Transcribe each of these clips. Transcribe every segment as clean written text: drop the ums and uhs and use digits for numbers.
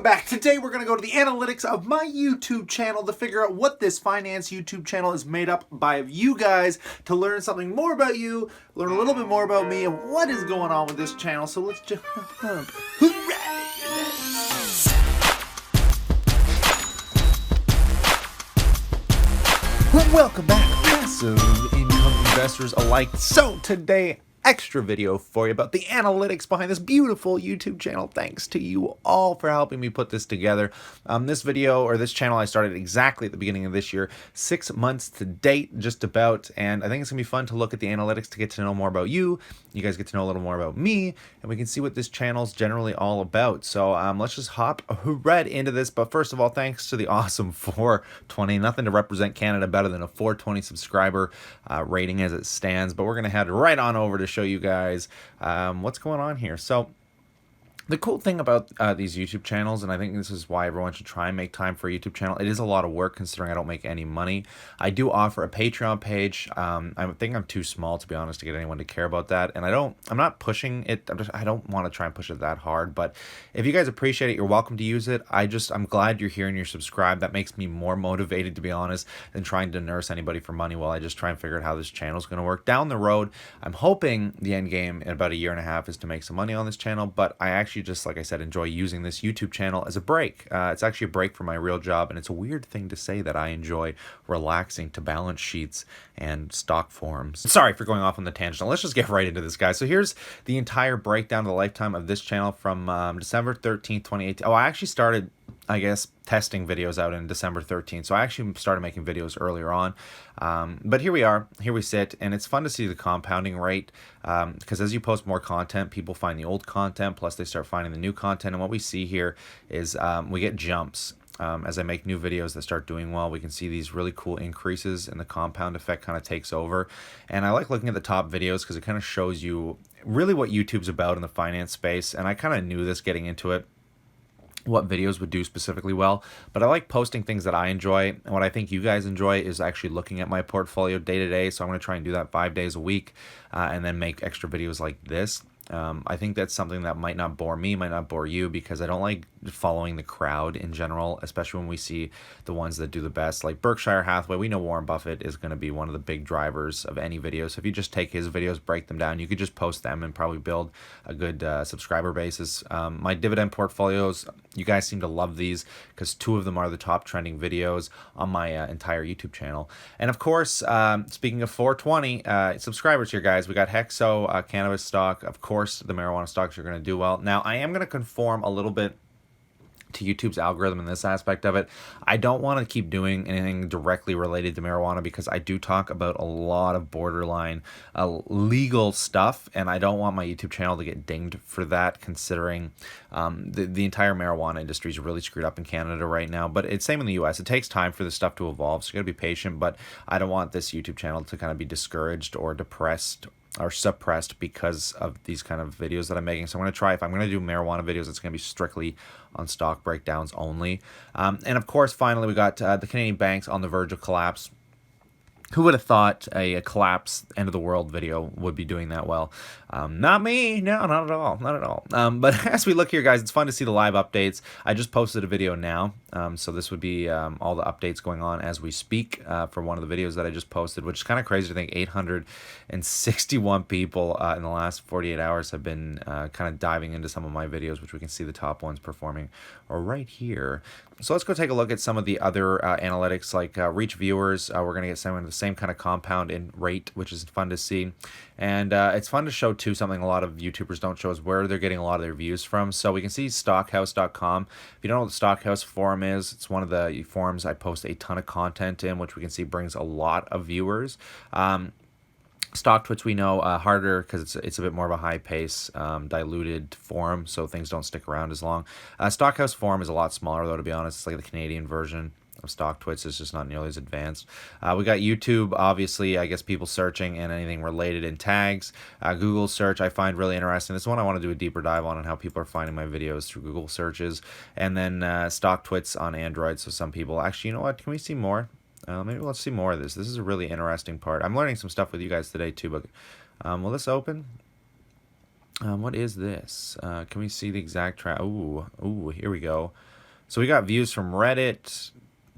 back. Today we're going to go to the analytics of my YouTube channel to figure out what this finance YouTube channel is made up by of you guys, to learn something more about you, learn a little bit more about me and what is going on with this channel. So let's jump. Hooray! Welcome back, passive income investors alike. So today, extra video for you about the analytics behind this beautiful YouTube channel. Thanks to you all for helping me put this together. This video, or this channel, I started exactly at the beginning of this year, 6 months to date, just about, and I think it's gonna be fun to look at the analytics to get to know more about you. You guys get to know a little more about me, and we can see what this channel's generally all about. So let's just hop right into this. But first of all, thanks to the awesome 420. Nothing to represent Canada better than a 420 subscriber rating as it stands. But we're gonna head right on over to show you guys what's going on here. So the cool thing about these YouTube channels, and I think this is why everyone should try and make time for a YouTube channel, it is a lot of work considering I don't make any money. I do offer a Patreon page. I think I'm too small, to be honest, to get anyone to care about that, and I'm not pushing it. I don't want to try and push it that hard, but if you guys appreciate it, you're welcome to use it. I'm glad you're here and you're subscribed. That makes me more motivated, to be honest, than trying to nurse anybody for money while I just try and figure out how this channel is going to work down the road. I'm hoping the end game in about a year and a half is to make some money on this channel, but I actually just, like I said, enjoy using this YouTube channel as a break. It's actually a break from my real job, and it's a weird thing to say that I enjoy relaxing to balance sheets and stock forums. Sorry for going off on the tangent. Let's just get right into this, guys. So here's the entire breakdown of the lifetime of this channel from December 13th, 2018. Oh, I actually started, I guess, testing videos out in December 13th. So I actually started making videos earlier on. But here we are, here we sit, and it's fun to see the compounding rate because as you post more content, people find the old content, plus they start finding the new content. And what we see here is we get jumps. As I make new videos that start doing well, we can see these really cool increases, and the compound effect kind of takes over. And I like looking at the top videos because it kind of shows you really what YouTube's about in the finance space. And I kind of knew this getting into it, what videos would do specifically well, but I like posting things that I enjoy, and what I think you guys enjoy is actually looking at my portfolio day to day. So I'm going to try and do that 5 days a week, and then make extra videos like this. I think that's something that might not bore me, might not bore you, because I don't like following the crowd in general, especially when we see the ones that do the best, like Berkshire Hathaway. We know Warren Buffett is going to be one of the big drivers of any video. So if you just take his videos, break them down, you could just post them and probably build a good subscriber basis. My dividend portfolios, you guys seem to love these because 2 of them are the top trending videos on my entire YouTube channel. And of course, speaking of 420 subscribers here, guys, we got Hexo, cannabis stock. Of course, the marijuana stocks are going to do well. Now, I am going to conform a little bit to YouTube's algorithm in this aspect of it. I don't want to keep doing anything directly related to marijuana because I do talk about a lot of borderline legal stuff, and I don't want my YouTube channel to get dinged for that, considering the entire marijuana industry is really screwed up in Canada right now. But it's same in the US. It takes time for this stuff to evolve, so you gotta be patient, but I don't want this YouTube channel to kind of be discouraged or depressed or suppressed because of these kind of videos that I'm making. So I'm going to try, if I'm going to do marijuana videos, it's going to be strictly on stock breakdowns only. And of course, finally, we got the Canadian banks on the verge of collapse. Who would have thought a collapse, end of the world video would be doing that well? Not me. No, not at all. Not at all. But as we look here, guys, it's fun to see the live updates. I just posted a video now. So this would be all the updates going on as we speak for one of the videos that I just posted, which is kind of crazy to think 861 people in the last 48 hours have been kind of diving into some of my videos, which we can see the top ones performing right here. So let's go take a look at some of the other analytics, like reach viewers. We're going to get some of the same kind of compound in rate, which is fun to see. And it's fun to show, too, something a lot of YouTubers don't show is where they're getting a lot of their views from. So we can see stockhouse.com. If you don't know what the Stockhouse forum is, it's one of the forums I post a ton of content in, which we can see brings a lot of viewers. StockTwits, we know, harder because it's a bit more of a high pace, diluted forum, so things don't stick around as long. Stockhouse forum is a lot smaller, though, to be honest. It's like the Canadian version of StockTwits. It's just not nearly as advanced. We got YouTube, obviously, I guess people searching and anything related in tags. Google search I find really interesting. This is one I want to do a deeper dive on how people are finding my videos through Google searches. And then StockTwits on Android, so some people, actually, you know what, can we see more? Maybe let's see more of this. This is a really interesting part. I'm learning some stuff with you guys today too, but will this open? What is this? Can we see the exact track? Ooh, here we go. So we got views from Reddit,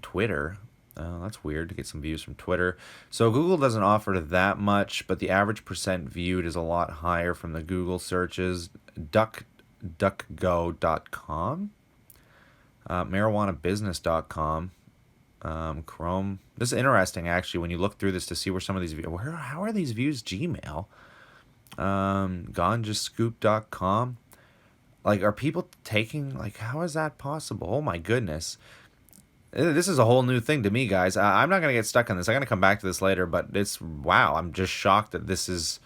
Twitter. That's weird to get some views from Twitter. So Google doesn't offer that much, but the average percent viewed is a lot higher from the Google searches. DuckDuckGo.com, MarijuanaBusiness.com, Chrome. This is interesting, actually, when you look through this to see where some of these views. How are these views? Gmail, GanjaScoop.com. Like, are people taking, like, how is that possible? Oh my goodness. This is a whole new thing to me, guys. I'm not going to get stuck on this. I'm going to come back to this later, but it's, wow, I'm just shocked that this is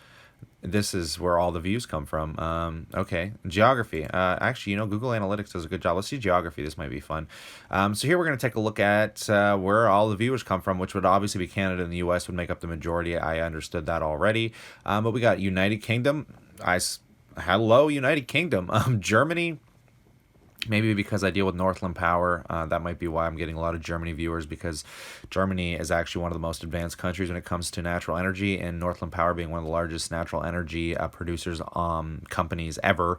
where all the views come from. Okay, geography. Actually, Google Analytics does a good job. Let's see geography. This might be fun. So here we're going to take a look at where all the viewers come from, which would obviously be Canada and the U.S. would make up the majority. I understood that already. But we got United Kingdom. Hello, United Kingdom. Germany. Maybe because I deal with Northland Power, that might be why I'm getting a lot of Germany viewers, because Germany is actually one of the most advanced countries when it comes to natural energy, and Northland Power being one of the largest natural energy producers companies ever.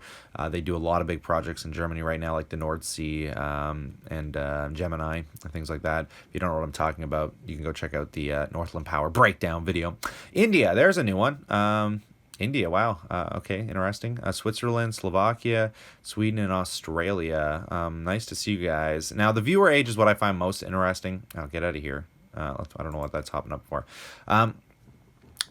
They do a lot of big projects in Germany right now, like the North Sea and Gemini and things like that. If you don't know what I'm talking about, you can go check out the Northland Power breakdown video. India, there's a new one. India, wow. Okay, interesting. Switzerland, Slovakia, Sweden, and Australia. Nice to see you guys. Now, the viewer age is what I find most interesting. I'll get out of here. I don't know what that's hopping up for.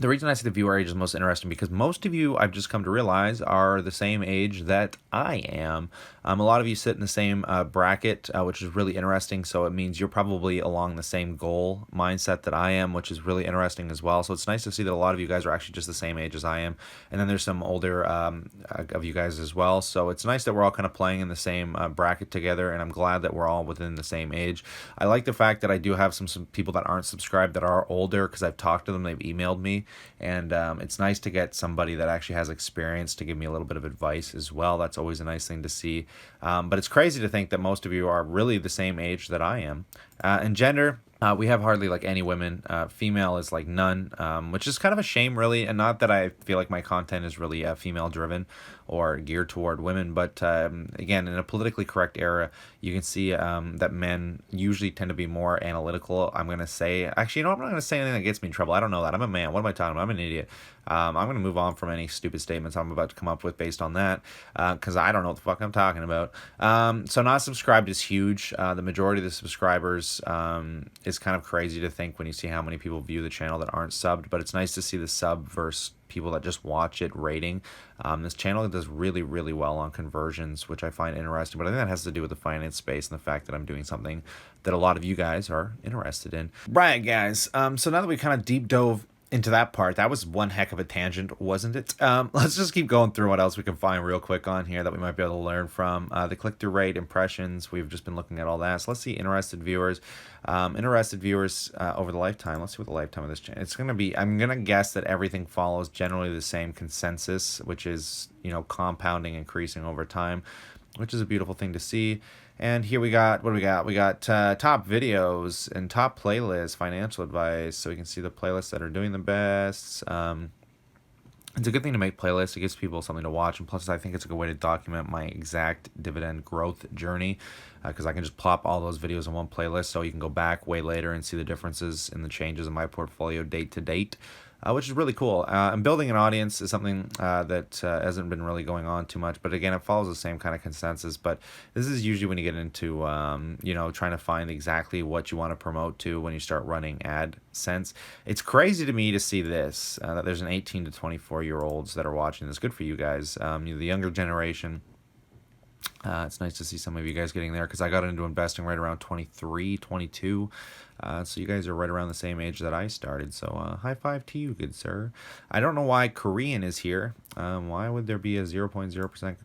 The reason I say the viewer age is most interesting because most of you, I've just come to realize, are the same age that I am. A lot of you sit in the same bracket, which is really interesting. So it means you're probably along the same goal mindset that I am, which is really interesting as well. So it's nice to see that a lot of you guys are actually just the same age as I am. And then there's some older of you guys as well. So it's nice that we're all kind of playing in the same bracket together. And I'm glad that we're all within the same age. I like the fact that I do have some people that aren't subscribed that are older, because I've talked to them, they've emailed me. And it's nice to get somebody that actually has experience to give me a little bit of advice as well. That's always a nice thing to see. But it's crazy to think that most of you are really the same age that I am. And gender, we have hardly like any women. Female is like none, which is kind of a shame, really. And not that I feel like my content is really female driven or geared toward women, but again, in a politically correct era, you can see that men usually tend to be more analytical. I'm gonna say, actually, I'm not gonna say anything that gets me in trouble. I don't know that. I'm a man. What am I talking about? I'm an idiot. I'm gonna move on from any stupid statements I'm about to come up with based on that, because I don't know what the fuck I'm talking about. So not subscribed is huge. The majority of the subscribers is kind of crazy to think when you see how many people view the channel that aren't subbed, but it's nice to see the sub versus people that just watch it rating. This channel does really, really well on conversions, which I find interesting, but I think that has to do with the finance space and the fact that I'm doing something that a lot of you guys are interested in. Right, guys. So now that we kind of deep dove into that part, that was one heck of a tangent, wasn't it? Let's just keep going through what else we can find real quick on here that we might be able to learn from. The click-through rate, impressions, we've just been looking at all that. So let's see interested viewers. Over the lifetime. Let's see what the lifetime of this channel. It's going to be, I'm going to guess that everything follows generally the same consensus, which is, compounding, increasing over time, which is a beautiful thing to see. And here we got, what do we got? We got top videos and top playlists, financial advice. So we can see the playlists that are doing the best. It's a good thing to make playlists. It gives people something to watch. And plus, I think it's a good way to document my exact dividend growth journey, because I can just plop all those videos in one playlist. So you can go back way later and see the differences in the changes in my portfolio date to date. Which is really cool. And building an audience is something that hasn't been really going on too much. But again, it follows the same kind of consensus. But this is usually when you get into, trying to find exactly what you want to promote to when you start running AdSense. It's crazy to me to see this, that there's an 18 to 24-year-olds that are watching this. Good for you guys. The younger generation. It's nice to see some of you guys getting there, because I got into investing right around 23, 22. So you guys are right around the same age that I started. So high five to you, good sir. I don't know why Korean is here. Why would there be a 0.0%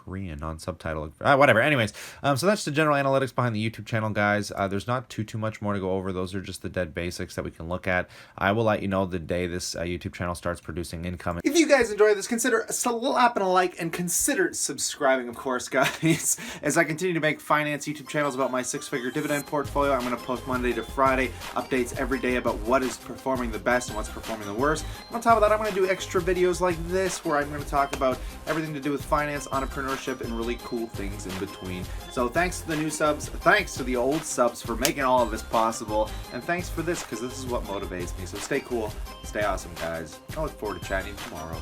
Korean on subtitle. Whatever. Anyways, so that's the general analytics behind the YouTube channel, guys. There's not too much more to go over. Those are just the dead basics that we can look at. I will let you know the day this YouTube channel starts producing income. If you guys enjoy this, consider slapping a like and consider subscribing, of course, guys. As I continue to make finance YouTube channels about my six-figure dividend portfolio, I'm going to post Monday to Friday updates every day about what is performing the best and what's performing the worst. And on top of that, I'm going to do extra videos like this where I'm going to talk about everything to do with finance, entrepreneurship, and really cool things in between. So thanks to the new subs, thanks to the old subs for making all of this possible, and thanks for this because this is what motivates me. So stay cool, stay awesome, guys. I look forward to chatting tomorrow.